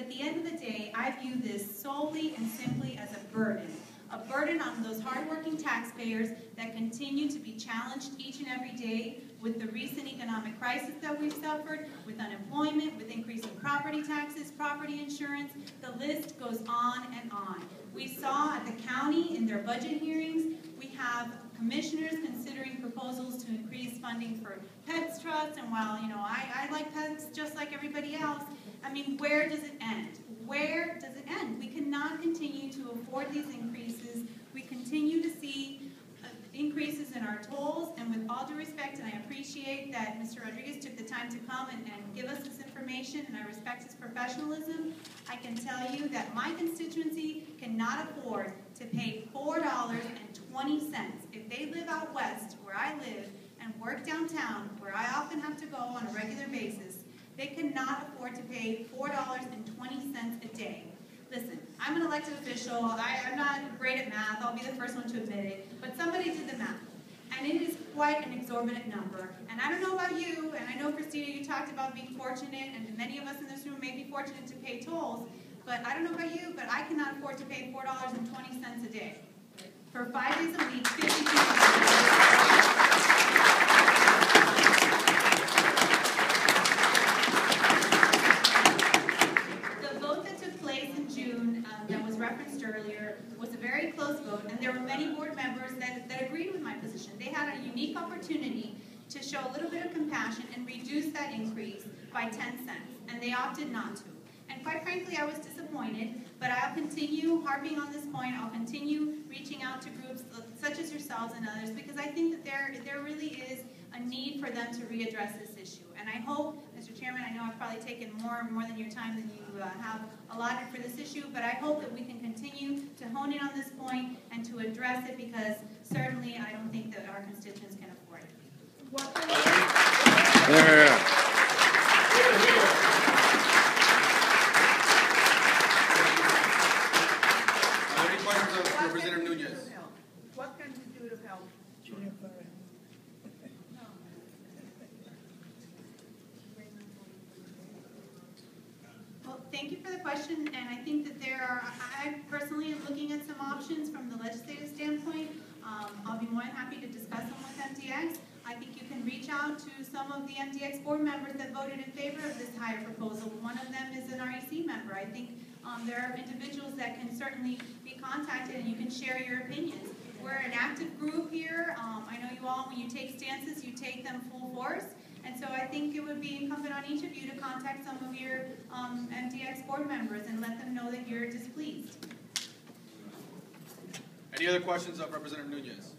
at the end of the day, I view this solely and simply as a burden on those hardworking taxpayers that continue to be challenged each and every day with the recent economic crisis that we've suffered, with unemployment, with increasing property taxes, property insurance. The list goes on and on. We saw at the county in their budget hearings, we have commissioners considering proposals to increase funding for pets trust, and while I like pets just like everybody else, I mean, where does it end? Where does it end? We cannot continue to afford these increases. We continue to see increases in our tolls, and with all due respect, and I appreciate that Mr. Rodriguez took the time to come and give us this information, and I respect his professionalism, I can tell you that my constituency cannot afford to pay $4.20. If they live out west, where I live, and work downtown, where I often have to go on a regular basis, they cannot afford to pay $4.20 a day. Listen, I'm an elected official. I'm not great at math. I'll be the first one to admit it. But somebody did the math. And it is quite an exorbitant number. And I don't know about you, and I know, Christina, you talked about being fortunate, and many of us in this room may be fortunate to pay tolls. But I don't know about you, but I cannot afford to pay $4.20 a day. For 5 days a week, 52 hours. Referenced earlier was a very close vote, and there were many board members that agreed with my position. They had a unique opportunity to show a little bit of compassion and reduce that increase by 10 cents, and they opted not to. And quite frankly, I was disappointed, but I'll continue harping on this point. I'll continue reaching out to groups such as yourselves and others, because I think that there really is a need for them to readdress this issue. And I hope, Mr. Chairman, I know I've probably taken more than your time than you have allotted for this issue, but I hope that we can continue to hone in on this point and to address it, because certainly I don't think that our constituents can afford it. Any questions of Representative Nunez? What can you do to help? Well, thank you for the question, and I think that I personally am looking at some options from the legislative standpoint. I'll be more than happy to discuss them with MDX. I think you can reach out to some of the MDX board members that voted in favor of this higher proposal. One of them is an REC member. I think there are individuals that can certainly be contacted, and you can share your opinions. We're an active group here. I know you all, when you take stances, you take them full force. And so I think it would be incumbent on each of you to contact some of your MDX board members and let them know that you're displeased. Any other questions of Representative Nunez?